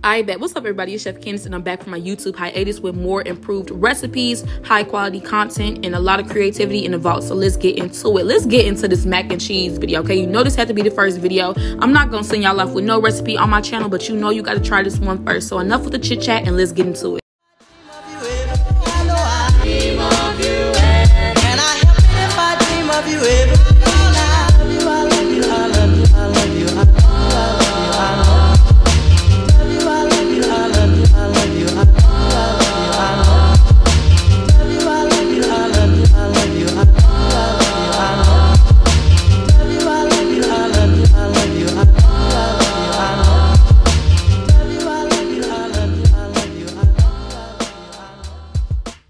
I bet. What's up, everybody? It's Chef Candace, and I'm back from my YouTube hiatus with more improved recipes, high quality content, and a lot of creativity in the vault. So let's get into it. Let's get into this mac and cheese video, okay? You know this had to be the first video. I'm not gonna send y'all off with no recipe on my channel, but you know you gotta try this one first. So enough with the chit chat and let's get into it.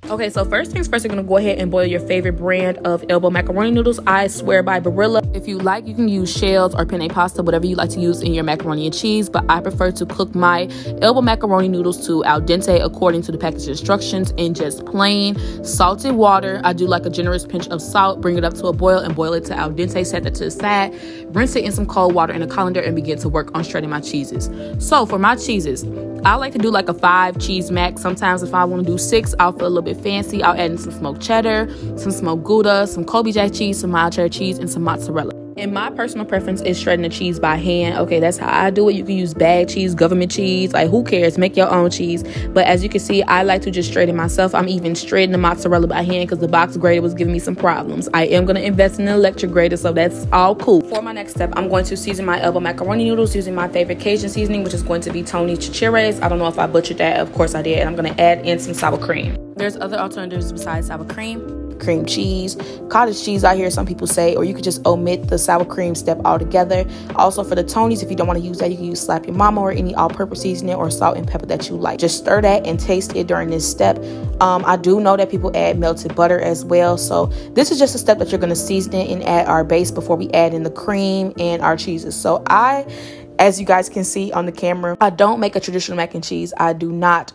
Okay, so first things first, you're gonna go ahead and boil your favorite brand of elbow macaroni noodles. I swear by Barilla. If you like, you can use shells or penne pasta, whatever you like to use in your macaroni and cheese, but I prefer to cook my elbow macaroni noodles to al dente according to the package instructions in just plain salted water. I do like a generous pinch of salt, bring it up to a boil and boil it to al dente, set that to the side, rinse it in some cold water in a colander and begin to work on shredding my cheeses. So for my cheeses, I like to do like a 5 cheese mac. Sometimes if I want to do 6, I'll feel a little bit fancy. I'll add in some smoked cheddar, some smoked Gouda, some Colby jack cheese, some mild cheddar cheese, and some mozzarella. And my personal preference is shredding the cheese by hand. Okay, that's how I do it. You can use bag cheese, government cheese, like who cares? Make your own cheese. But as you can see, I like to just shred it myself. I'm even shredding the mozzarella by hand because the box grater was giving me some problems. I am going to invest in an electric grater, so that's all cool. For my next step, I'm going to season my elbow macaroni noodles using my favorite Cajun seasoning, which is going to be Tony Chichires. I don't know if I butchered that. Of course I did. And I'm going to add in some sour cream. There's other alternatives besides sour cream cheese, cottage cheese out here, some people say, or you could just omit the sour cream step altogether. Also for the Tonys, if you don't want to use that, you can use Slap Your Mama or any all-purpose seasoning or salt and pepper that you like. Just stir that and taste it during this step. I do know that people add melted butter as well, so this is just a step that you're going to season it and add our base before we add in the cream and our cheeses. So as you guys can see on the camera, I don't make a traditional mac and cheese. I do not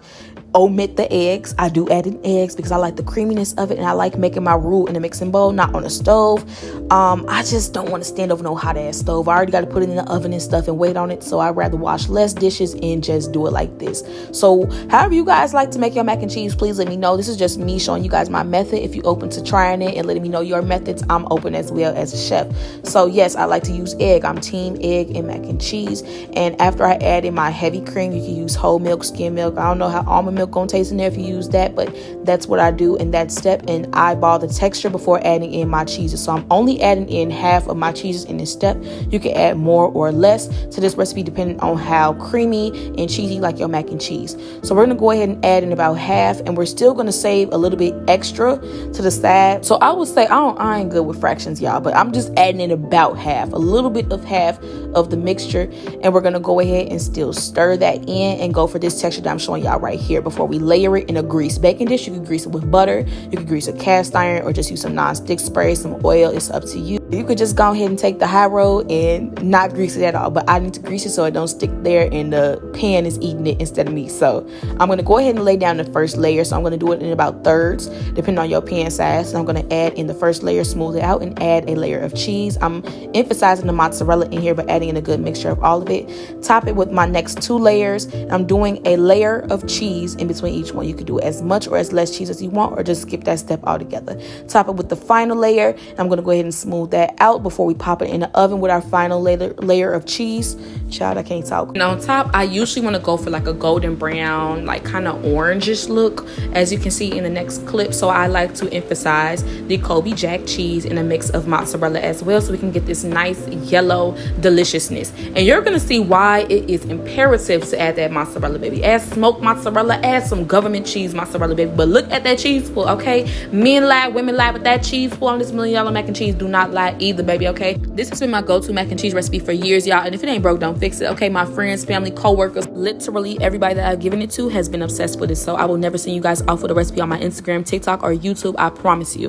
omit the eggs. I do add in eggs because I like the creaminess of it, and I like making my roux in a mixing bowl, not on a stove. I just don't want to stand over no hot ass stove. I already got to put it in the oven and stuff and wait on it, so I'd rather wash less dishes and just do it like this. So however you guys like to make your mac and cheese, please let me know. This is just me showing you guys my method. If you're open to trying it and letting me know your methods, I'm open as well as a chef. So yes, I like to use egg. I'm team egg and mac and cheese. And after I add in my heavy cream, you can use whole milk, skim milk. I don't know how almond milk gonna taste in there if you use that, but that's what I do in that step, and eyeball the texture before adding in my cheeses. So I'm only adding in half of my cheeses in this step. You can add more or less to this recipe depending on how creamy and cheesy you like your mac and cheese. So we're gonna go ahead and add in about half, and we're still gonna save a little bit extra to the side. So I would say I ain't good with fractions, y'all, but I'm just adding in about half, a little bit of half of the mixture, and we're gonna go ahead and still stir that in and go for this texture that I'm showing y'all right here before we layer it in a greased baking dish. You can grease it with butter, you can grease a cast iron, or just use some non-stick spray, some oil. It's up to you. You could just go ahead and take the high road and not grease it at all, but I need to grease it so it don't stick there and the pan is eating it instead of me. So I'm going to go ahead and lay down the first layer. So I'm going to do it in about thirds depending on your pan size. So I'm going to add in the first layer, smooth it out, and add a layer of cheese. I'm emphasizing the mozzarella in here, but adding in a good mixture of all of it. Top it with my next 2 layers. I'm doing a layer of cheese in between each one. You could do as much or as less cheese as you want, or just skip that step altogether. Top it with the final layer. I'm going to go ahead and smooth that out before we pop it in the oven with our final layer of cheese. Child, I can't talk. And on top, I usually want to go for like a golden brown, like kind of orangish look, as you can see in the next clip. So I like to emphasize the Colby jack cheese in a mix of mozzarella as well, so we can get this nice yellow deliciousness. And you're going to see why it is imperative to add that mozzarella, baby. Add smoked mozzarella, add some government cheese mozzarella, baby. But look at that cheese pool, okay? Men lie, women lie, but that cheese pool on this $1 million mac and cheese do not lie either, baby, okay? This has been my go-to mac and cheese recipe for years, y'all, and if it ain't broke, don't fix it, okay? My friends, family, co-workers, literally everybody that I've given it to has been obsessed with it, so I will never send you guys off with a recipe on my Instagram, TikTok, or YouTube, I promise you.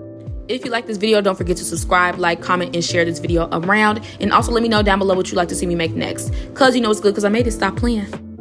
If you like this video, don't forget to subscribe, like, comment, and share this video around, and also let me know down below what you'd like to see me make next, because you know it's good because I made it. Stop playing.